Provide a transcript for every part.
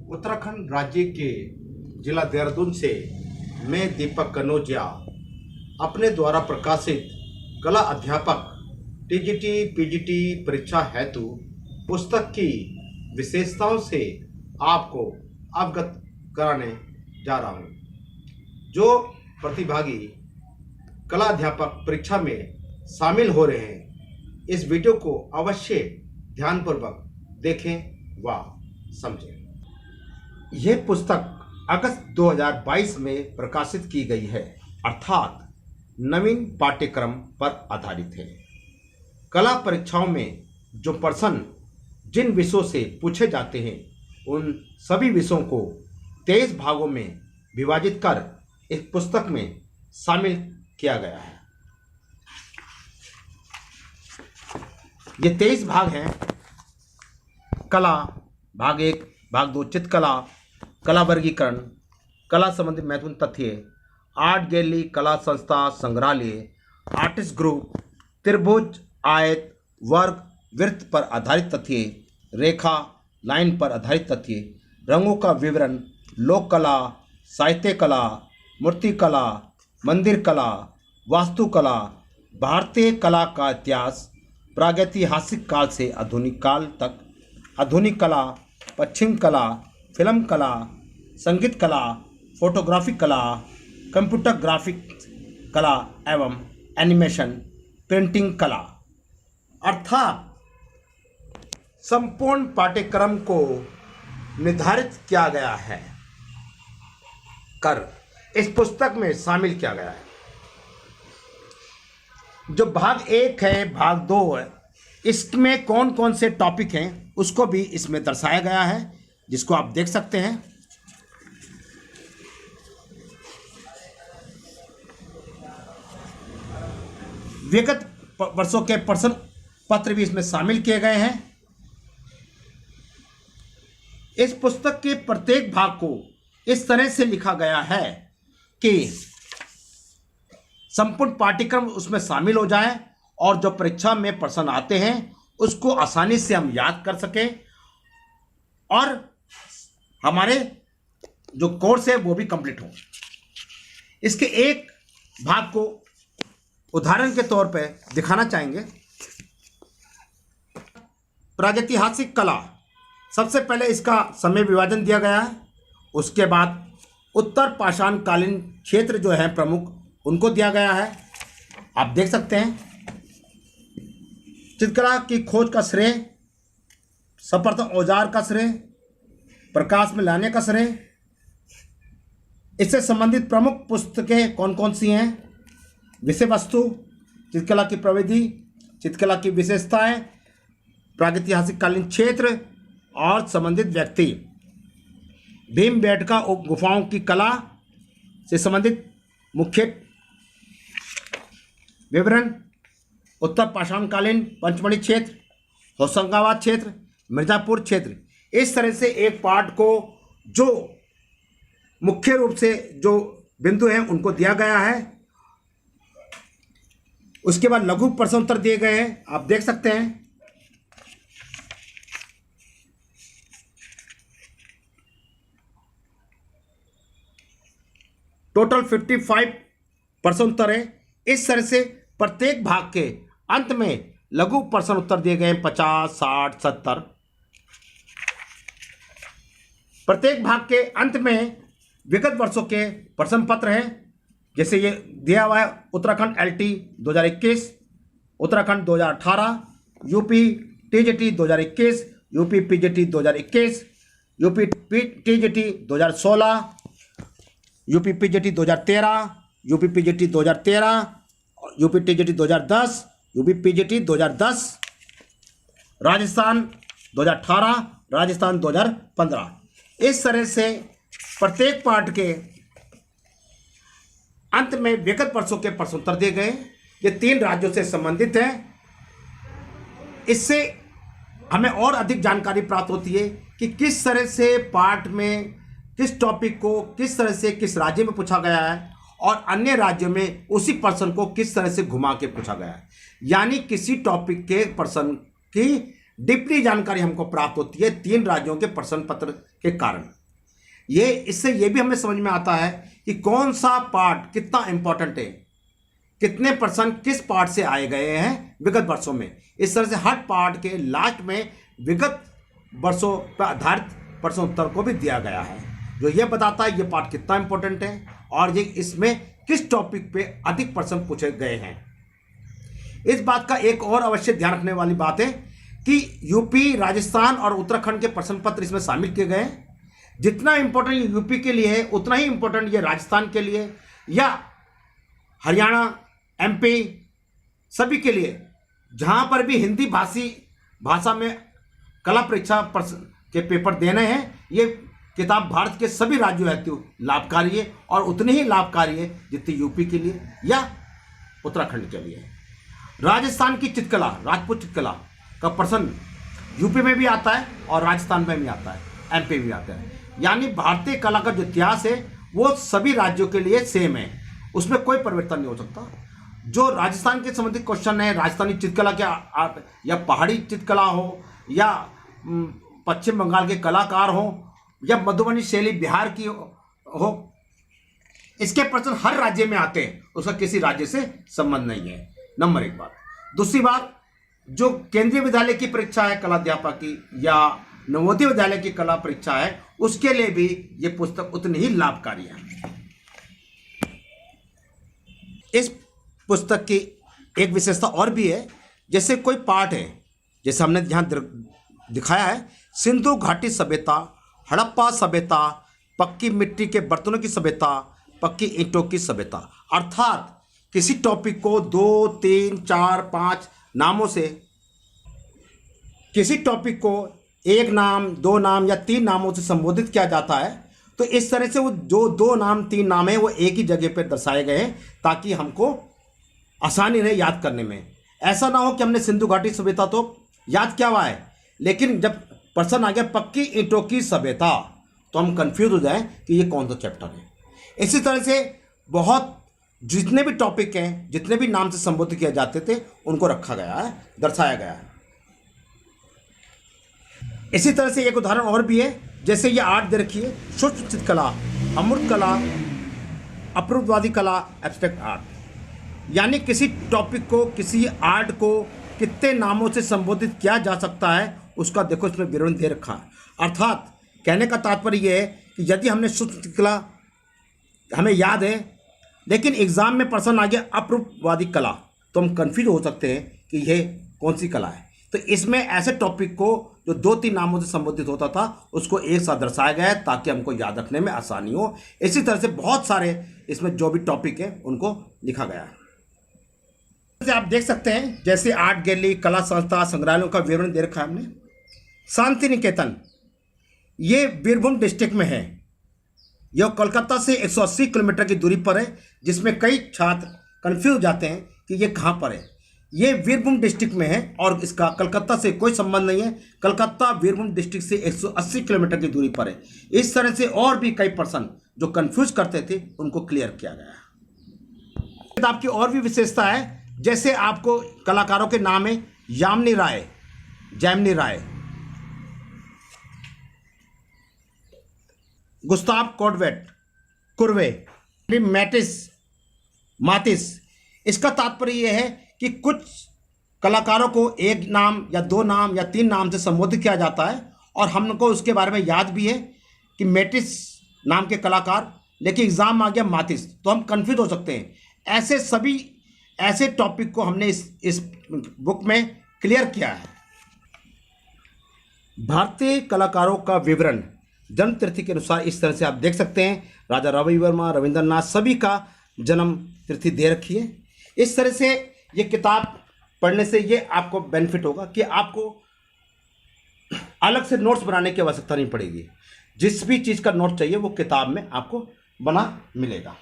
उत्तराखंड राज्य के जिला देहरादून से मैं दीपक कनौजिया अपने द्वारा प्रकाशित कला अध्यापक टीजीटी पीजीटी परीक्षा हेतु पुस्तक की विशेषताओं से आपको अवगत कराने जा रहा हूं। जो प्रतिभागी कला अध्यापक परीक्षा में शामिल हो रहे हैं, इस वीडियो को अवश्य ध्यानपूर्वक देखें व समझें। यह पुस्तक अगस्त 2022 में प्रकाशित की गई है, अर्थात नवीन पाठ्यक्रम पर आधारित है। कला परीक्षाओं में जो प्रश्न जिन विषयों से पूछे जाते हैं, उन सभी विषयों को 23 भागों में विभाजित कर इस पुस्तक में शामिल किया गया है। ये 23 भाग हैं। कला भाग 1, भाग 2 चित्रकला, कला वर्गीकरण, कला संबंधी महत्वपूर्ण तथ्य, आर्ट गैलरी, कला संस्था संग्रहालय, आर्टिस्ट ग्रुप, त्रिभुज, आयत, वर्ग, वृत्त पर आधारित तथ्य, रेखा लाइन पर आधारित तथ्य, रंगों का विवरण, लोक कला, साहित्य कला, मूर्ति कला, मंदिर कला, वास्तुकला, भारतीय कला का इतिहास, प्रागैतिहासिक काल से आधुनिक काल तक, आधुनिक कला, पश्चिम कला, फिल्म कला, संगीत कला, फोटोग्राफी कला, कंप्यूटर ग्राफिक कला एवं एनिमेशन, पेंटिंग कला। अर्थात संपूर्ण पाठ्यक्रम को निर्धारित किया गया है, कर इस पुस्तक में शामिल किया गया है। जो भाग 1 है, भाग 2 है, इसमें कौन कौन से टॉपिक हैं उसको भी इसमें दर्शाया गया है, जिसको आप देख सकते हैं। विगत वर्षों के प्रश्न पत्र भी इसमें शामिल किए गए हैं। इस पुस्तक के प्रत्येक भाग को इस तरह से लिखा गया है कि संपूर्ण पाठ्यक्रम उसमें शामिल हो जाए और जो परीक्षा में प्रश्न आते हैं उसको आसानी से हम याद कर सकें और हमारे जो कोर्स है वो भी कंप्लीट हो। इसके एक भाग को उदाहरण के तौर पे दिखाना चाहेंगे। प्रागैतिहासिक कला, सबसे पहले इसका समय विभाजन दिया गया है। उसके बाद उत्तर पाषाणकालीन क्षेत्र जो है प्रमुख, उनको दिया गया है। आप देख सकते हैं चित्रकला की खोज का श्रेय, सर्वप्रथम औजार का श्रेय, प्रकाश में लाने का श्रेय, इससे संबंधित प्रमुख पुस्तकें कौन कौन सी हैं, विषय वस्तु, चित्रकला की प्रविधि, चित्रकला की विशेषताएं, प्रागैतिहासिक कालीन क्षेत्र और संबंधित व्यक्ति, भीमबेटका गुफाओं की कला से संबंधित मुख्य विवरण, उत्तर पाषाणकालीन पंचमढ़ी क्षेत्र, होशंगाबाद क्षेत्र, मिर्जापुर क्षेत्र। इस तरह से एक पाठ को जो मुख्य रूप से जो बिंदु हैं उनको दिया गया है। उसके बाद लघु प्रश्न उत्तर दिए गए हैं, आप देख सकते हैं। टोटल 55 प्रश्न उत्तर है। इस तरह से प्रत्येक भाग के अंत में लघु प्रश्न उत्तर दिए गए 50, 60, 70। प्रत्येक भाग के अंत में विगत वर्षों के प्रश्न पत्र हैं, जैसे ये दिया हुआ है Uttarakhand LT 2021, Uttarakhand 2018, UP TGT 2021, UP PGT 2021, UP TGT 2016, UP PGT 2013, UP PGT 2013, UP TGT 2010, UP PGT 2010, Rajasthan 2018, Rajasthan 2015। इस तरह से प्रत्येक पाठ के अंत में विगत वर्षों के प्रश्नोत्तर दिए गए। ये 3 राज्यों से संबंधित हैं। इससे हमें और अधिक जानकारी प्राप्त होती है कि किस तरह से पाठ में किस टॉपिक को किस तरह से किस राज्य में पूछा गया है और अन्य राज्यों में उसी प्रश्न को किस तरह से घुमा के पूछा गया है। यानी किसी टॉपिक के प्रश्न की डीपली जानकारी हमको प्राप्त होती है 3 राज्यों के प्रश्न पत्र के कारण। इससे ये भी हमें समझ में आता है कि कौन सा पार्ट कितना इंपॉर्टेंट है, कितने % किस पार्ट से आए गए हैं विगत वर्षों में। इस तरह से हर पार्ट के लास्ट में विगत वर्षों पर आधारित प्रश्न उत्तर को भी दिया गया है, जो ये बताता है ये पार्ट कितना इंपॉर्टेंट है और ये इसमें किस टॉपिक पे अधिक प्रश्न पूछे गए हैं। इस बात का एक और अवश्य ध्यान रखने वाली बात है कि यूपी, राजस्थान और उत्तराखंड के प्रश्न पत्र इसमें शामिल किए गए हैं। जितना इंपॉर्टेंट यूपी के लिए है उतना ही इंपॉर्टेंट ये राजस्थान के लिए या हरियाणा, MP सभी के लिए, जहां पर भी हिंदी भाषा में कला परीक्षा के पेपर देने हैं। ये किताब भारत के सभी राज्यों हेतु लाभकारी है और उतनी ही लाभकारी है जितनी यूपी के लिए या उत्तराखंड के लिए। राजस्थान की चित्रकला, राजपूत चित्रकला का प्रश्न यूपी में भी आता है और राजस्थान में भी आता है, MP में भी आता है। यानी भारतीय कला का जो इतिहास है वो सभी राज्यों के लिए सेम है, उसमें कोई परिवर्तन नहीं हो सकता। जो राजस्थान के संबंधित क्वेश्चन है, राजस्थानी चित्रकला के या पहाड़ी चित्रकला हो या पश्चिम बंगाल के कलाकार हो या मधुबनी शैली बिहार की हो, इसके प्रश्न हर राज्य में आते हैं, उसका किसी राज्य से संबंध नहीं है। नंबर 1 बात। दूसरी बात, जो केंद्रीय विद्यालय की परीक्षा है कलाध्यापक की या नवोदय विद्यालय की कला परीक्षा है, उसके लिए भी ये पुस्तक उतनी ही लाभकारी है। इस पुस्तक की एक विशेषता और भी है, जैसे कोई पार्ट है, जैसे हमने यहाँ दिखाया है, सिंधु घाटी सभ्यता, हड़प्पा सभ्यता, पक्की मिट्टी के बर्तनों की सभ्यता, पक्की ईंटों की सभ्यता। अर्थात किसी टॉपिक को 2, 3, 4, 5 नामों से, किसी टॉपिक को 1 नाम, 2 नाम या 3 नामों से संबोधित किया जाता है, तो इस तरह से वो जो 2 नाम 3 नाम है वो एक ही जगह पर दर्शाए गए हैं ताकि हमको आसानी रहे याद करने में। ऐसा ना हो कि हमने सिंधु घाटी सभ्यता तो याद किया हुआ है, लेकिन जब प्रश्न आ गया पक्की ईंटों की सभ्यता तो हम कंफ्यूज हो जाएं कि ये कौन सा चैप्टर है। इसी तरह से बहुत जितने भी टॉपिक हैं, जितने भी नाम से संबोधित किए जाते थे, उनको रखा गया है, दर्शाया गया है। इसी तरह से एक उदाहरण और भी है, जैसे ये आर्ट दे रखी है, सूक्ष्म चित्रकला, अमूर्त कला, अप्रूपवादी कला, एब्स्ट्रैक्ट आर्ट। यानी किसी टॉपिक को, किसी आर्ट को कितने नामों से संबोधित किया जा सकता है, उसका देखो इसमें विवरण दे रखा है। अर्थात कहने का तात्पर्य यह है कि यदि हमने सूक्ष्म चित्रकला हमें याद है, लेकिन एग्जाम में प्रश्न आ गया अप्रूपवादी कला, तो हम कंफ्यूज हो सकते हैं कि यह कौन सी कला है। तो इसमें ऐसे टॉपिक को जो 2-3 नामों से संबोधित होता था, उसको एक साथ दर्शाया गया है ताकि हमको याद रखने में आसानी हो। इसी तरह से बहुत सारे इसमें जो भी टॉपिक है उनको लिखा गया है। जैसे आप देख सकते हैं, जैसे आर्ट गैलरी, कला संस्था, संग्रहालयों का विवरण दे रखा है हमने। शांति निकेतन ये बीरभूम डिस्ट्रिक्ट में है। यह कोलकाता से 180 किलोमीटर की दूरी पर है, जिसमें कई छात्र कंफ्यूज जाते हैं कि ये कहाँ पर है। ये बीरभूम डिस्ट्रिक्ट में है और इसका कलकत्ता से कोई संबंध नहीं है। कलकत्ता बीरभूम डिस्ट्रिक्ट से 180 किलोमीटर की दूरी पर है। इस तरह से और भी कई पर्सन जो कंफ्यूज करते थे उनको क्लियर किया गया है। किताब की और भी विशेषता है, जैसे आपको कलाकारों के नाम है, यामिनी राय, जैमिनी राय, गुस्ताव कोडवेट, कुर्वे, मातिस। इसका तात्पर्य यह है कि कुछ कलाकारों को 1 नाम या 2 नाम या 3 नाम से संबोधित किया जाता है और हमको उसके बारे में याद भी है कि मैटिस नाम के कलाकार, लेकिन एग्जाम आ गया मातिस, तो हम कंफ्यूज हो सकते हैं। ऐसे टॉपिक को हमने इस बुक में क्लियर किया है। भारतीय कलाकारों का विवरण जन्म तिथि के अनुसार इस तरह से आप देख सकते हैं। राजा रवि वर्मा, रविंद्रनाथ, सभी का जन्म तिथि दे रखी है। इस तरह से ये किताब पढ़ने से ये आपको बेनिफिट होगा कि आपको अलग से नोट्स बनाने की आवश्यकता नहीं पड़ेगी। जिस भी चीज़ का नोट चाहिए वो किताब में आपको बना मिलेगा।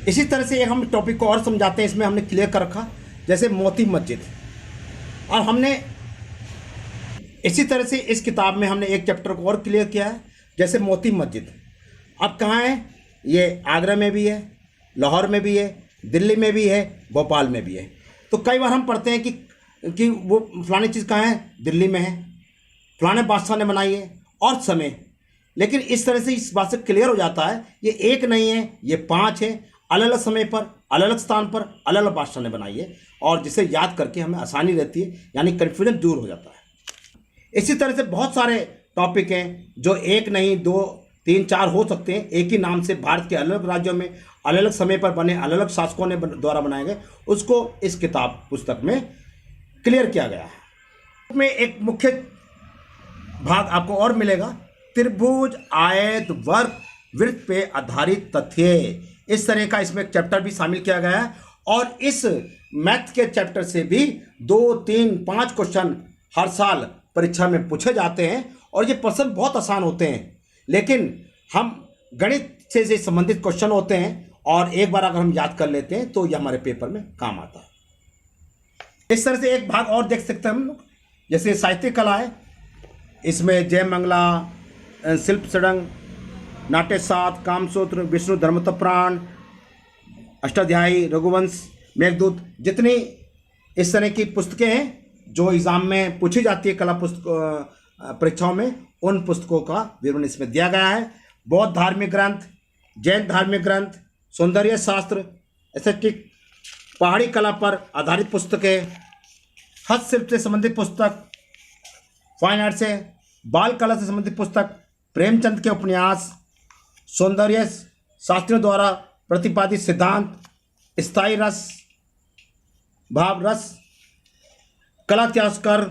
इसी तरह से एक हम टॉपिक को और समझाते हैं। इसमें हमने क्लियर कर रखा, जैसे मोती मस्जिद, और हमने इसी तरह से इस किताब में हमने एक चैप्टर को और क्लियर किया है, जैसे मोती मस्जिद अब कहाँ है। ये आगरा में भी है, लाहौर में भी है, दिल्ली में भी है, भोपाल में भी है। तो कई बार हम पढ़ते हैं कि वो फलानी चीज़ कहाँ है, दिल्ली में है, फलाने बादशाह ने बनाई है, और समय लेकिन इस तरह से इस बात से क्लियर हो जाता है ये एक नहीं है, ये 5 है, अलग अलग समय पर, अलग अलग स्थान पर अलग अलग बादशाह ने बनाई है, और जिसे याद करके हमें आसानी रहती है, यानी कन्फ्यूजन दूर हो जाता है। इसी तरह से बहुत सारे टॉपिक हैं जो एक नहीं, 2, 3, 4 हो सकते हैं, एक ही नाम से भारत के अलग अलग राज्यों में अलग अलग समय पर बने, अलग अलग शासकों ने द्वारा बनाए गए, उसको इस किताब पुस्तक में क्लियर किया गया है। में एक मुख्य भाग आपको और मिलेगा, त्रिभुज, आयत, वर्ग, वृत्त पे आधारित तथ्य। इस तरह का इसमें एक चैप्टर भी शामिल किया गया है, और इस मैथ के चैप्टर से भी 2, 3, 5 क्वेश्चन हर साल परीक्षा में पूछे जाते हैं, और ये प्रश्न बहुत आसान होते हैं, लेकिन हम गणित से संबंधित क्वेश्चन होते हैं, और एक बार अगर हम याद कर लेते हैं तो ये हमारे पेपर में काम आता है। इस तरह से एक भाग और देख सकते हैं हम लोग, जैसे साहित्य कला है, इसमें जय मंगला, शिल्प सड़ंग, नाट्य सात, कामसूत्र, विष्णु धर्मतत्व पुराण, अष्टाध्यायी, रघुवंश, मेघदूत, जितनी इस तरह की पुस्तकें हैं जो एग्जाम में पूछी जाती है कला पुस्तक परीक्षाओं में, उन पुस्तकों का विवरण इसमें दिया गया है। बौद्ध धार्मिक ग्रंथ, जैन धार्मिक ग्रंथ, सौंदर्य शास्त्र, एस्थेटिक, पहाड़ी कला पर आधारित पुस्तकें, हस्तशिल्प से संबंधित पुस्तक, फाइन आर्ट से, बाल कला से संबंधित पुस्तक, प्रेमचंद के उपन्यास, सौंदर्य शास्त्रियों द्वारा प्रतिपादित सिद्धांत, स्थायी रस, भाव रस, कला इतिहासकार,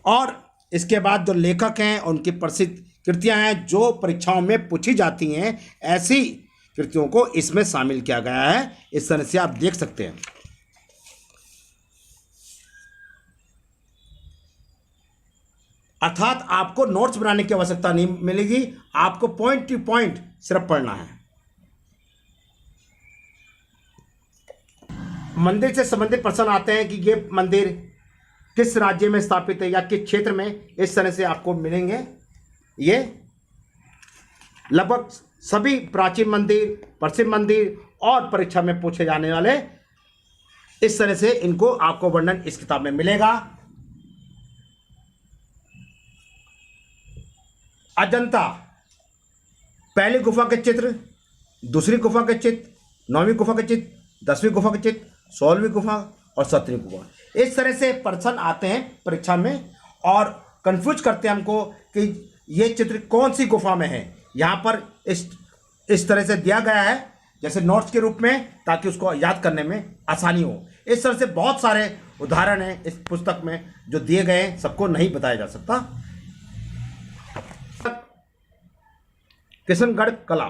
और इसके बाद जो लेखक हैं उनकी प्रसिद्ध कृतियां हैं जो परीक्षाओं में पूछी जाती हैं, ऐसी कृतियों को इसमें शामिल किया गया है। इस तरह से आप देख सकते हैं। अर्थात आपको नोट्स बनाने की आवश्यकता नहीं मिलेगी, आपको पॉइंट टू पॉइंट सिर्फ पढ़ना है। मंदिर से संबंधित प्रश्न आते हैं कि ये मंदिर किस राज्य में स्थापित है या किस क्षेत्र में, इस तरह से आपको मिलेंगे। ये लगभग सभी प्राचीन मंदिर, प्रसिद्ध मंदिर और परीक्षा में पूछे जाने वाले, इस तरह से इनको आपको वर्णन इस किताब में मिलेगा। अजंता, पहली गुफा के चित्र, दूसरी गुफा के चित्र, 9वीं गुफा के चित्र, 10वीं गुफा के चित्र, 16वीं गुफा और 17वीं गुफा, इस तरह से प्रश्न आते हैं परीक्षा में, और कंफ्यूज करते हैं हमको कि ये चित्र कौन सी गुफा में है। यहाँ पर इस तरह से दिया गया है जैसे नोट्स के रूप में, ताकि उसको याद करने में आसानी हो। इस तरह से बहुत सारे उदाहरण हैं इस पुस्तक में जो दिए गए हैं, सबको नहीं बताया जा सकता। किशनगढ़ कला,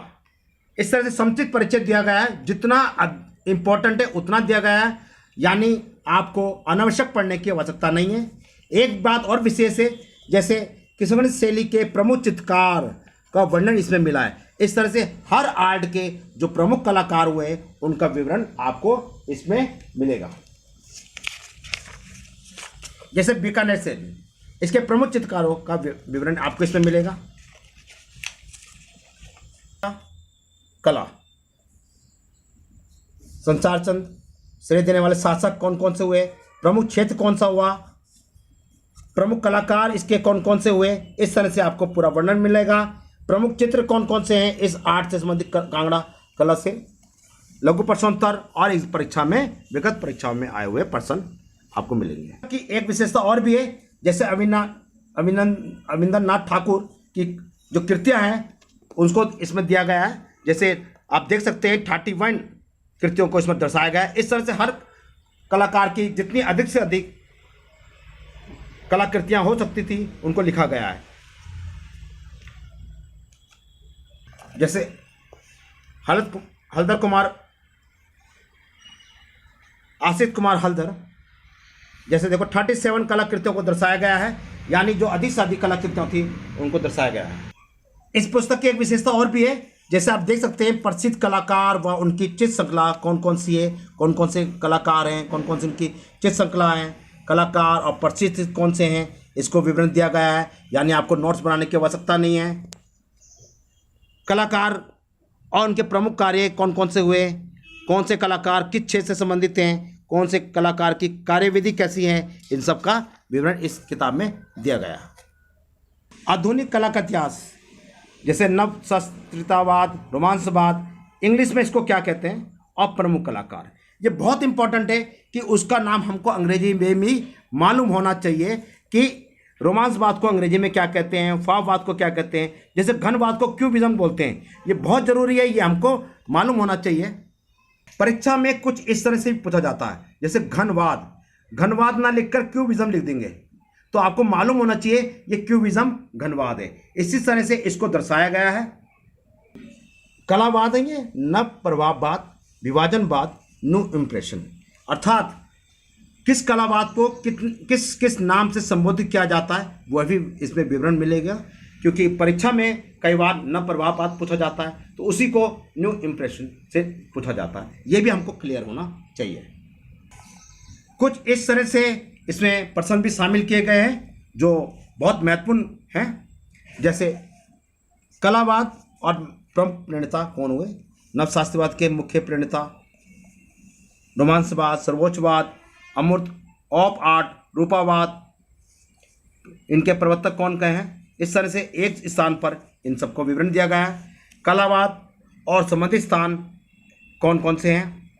इस तरह से समुचित परिचय दिया गया है, जितना इंपॉर्टेंट है उतना दिया गया है, यानी आपको अनावश्यक पढ़ने की आवश्यकता नहीं है। एक बात और विशेष है, जैसे किशनगढ़ शैली के प्रमुख चित्रकार का वर्णन इसमें मिला है। इस तरह से हर आर्ट के जो प्रमुख कलाकार हुए उनका विवरण आपको इसमें मिलेगा। जैसे बीकानेर शैली, इसके प्रमुख चित्रकारों का विवरण आपको इसमें मिलेगा। कला, संसार चंद, श्रेय देने वाले शासक कौन कौन से हुए, प्रमुख क्षेत्र कौन सा हुआ, प्रमुख कलाकार इसके कौन कौन से हुए, इस तरह से आपको पूरा वर्णन मिलेगा। प्रमुख चित्र कौन कौन से हैं इस आर्ट से संबंधित कांगड़ा कला से, लघु प्रश्नोत्तर और इस परीक्षा में, विगत परीक्षाओं में आए हुए प्रश्न आपको मिलेंगे। कि एक विशेषता और भी है, जैसे अविंदरनाथ ठाकुर की जो कृतियां हैं उसको इसमें दिया गया है। जैसे आप देख सकते हैं 31 कृतियों को इसमें दर्शाया गया है। इस तरह से हर कलाकार की जितनी अधिक से अधिक कलाकृतियां हो सकती थी उनको लिखा गया है। जैसे हलधर कुमार, आशित कुमार हलधर, जैसे देखो 37 कलाकृतियों को दर्शाया गया है, यानी जो अधिक से अधिक कलाकृतियां थी उनको दर्शाया गया है। इस पुस्तक की एक विशेषता और भी है, जैसे आप देख सकते हैं प्रसिद्ध कलाकार व उनकी चित्र श्रृंखला कौन कौन सी है, कौन कौन से कलाकार हैं, कौन कौन सी उनकी चित्र श्रृंखला हैं, कलाकार और प्रसिद्ध कौन से हैं, इसको विवरण दिया गया है। यानी आपको नोट्स बनाने की आवश्यकता नहीं है। कलाकार और उनके प्रमुख कार्य कौन कौन से हुए, कौन से कलाकार किस क्षेत्र से संबंधित हैं, कौन से कलाकार की कार्यविधि कैसी है, इन सब का विवरण इस किताब में दिया गया है। आधुनिक कला का इतिहास, जैसे नव शास्त्रीयतावाद, रोमांसवाद, इंग्लिश में इसको क्या कहते हैं, और प्रमुख कलाकार। ये बहुत इंपॉर्टेंट है कि उसका नाम हमको अंग्रेजी में भी मालूम होना चाहिए कि रोमांसवाद को अंग्रेजी में क्या कहते हैं, फाववाद को क्या कहते हैं, जैसे घनवाद को क्यूबिज्म बोलते हैं। ये बहुत ज़रूरी है, ये हमको मालूम होना चाहिए। परीक्षा में कुछ इस तरह से भी पूछा जाता है, जैसे घनवाद, घनवाद ना लिखकर क्यूबिज्म लिख देंगे, तो आपको मालूम होना चाहिए ये क्यूबिज्म घनवाद है। इसी तरह से इसको दर्शाया गया है। कलावाद है ये नव प्रभाववाद, विभाजनवाद, न्यू इम्प्रेशन, अर्थात किस कलावाद को किस किस नाम से संबोधित किया जाता है वह भी इसमें विवरण मिलेगा, क्योंकि परीक्षा में कई बार नव प्रभाववाद पूछा जाता है, तो उसी को न्यू इम्प्रेशन से पूछा जाता है। ये भी हमको क्लियर होना चाहिए। कुछ इस तरह से इसमें प्रश्न भी शामिल किए गए हैं जो बहुत महत्वपूर्ण हैं, जैसे कलावाद और प्रमुख प्रणेता कौन हुए, नवशास्त्रीवाद के मुख्य प्रणेता, रोमांसवाद, सर्वोच्चवाद, अमूर्त, ऑफ आर्ट, रूपावाद, इनके प्रवर्तक कौन कहे हैं। इस तरह से एक स्थान पर इन सबको विवरण दिया गया है। कलावाद और संबंधित स्थान कौन कौन से हैं,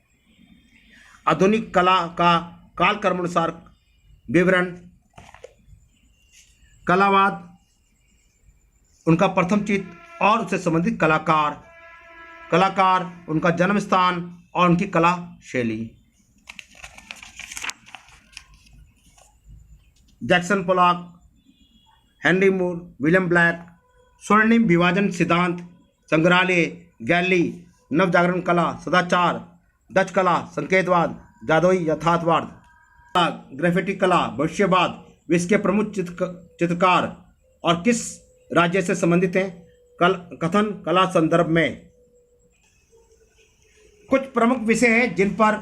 आधुनिक कला का काल कर्मानुसार विवरण, कलावाद, उनका प्रथम चित्र और उससे संबंधित कलाकार, उनका जन्म स्थान और उनकी कला शैली। जैक्सन पोलॉक, हेनरी मूर, विलियम ब्लैक, स्वर्णिम विभाजन सिद्धांत, संग्रहालय, गैलरी, नवजागरण कला, सदाचार, डच कला, संकेतवाद, जादुई यथार्थवाद, ग्राफिटी कला, भविष्यवाद, विश्व के प्रमुख चित्रकार और किस राज्य से संबंधित हैं, कथन कला संदर्भ में। कुछ प्रमुख विषय हैं जिन पर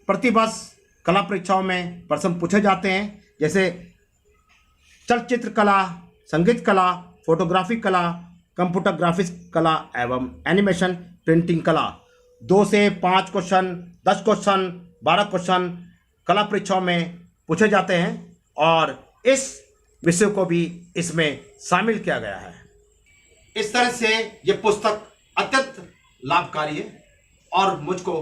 प्रतिवर्ष कला परीक्षाओं में प्रश्न पूछे जाते हैं, जैसे चलचित्र कला, संगीत कला, फोटोग्राफी कला, कंप्यूटर ग्राफिक्स कला एवं एनिमेशन, प्रिंटिंग कला। 2 से 5 क्वेश्चन, 10 क्वेश्चन, 12 क्वेश्चन कला परीक्षाओं में पूछे जाते हैं और इस विषय को भी इसमें शामिल किया गया है। इस तरह से ये पुस्तक अत्यंत लाभकारी है और मुझको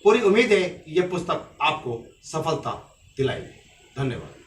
पूरी उम्मीद है कि ये पुस्तक आपको सफलता दिलाएगी। धन्यवाद।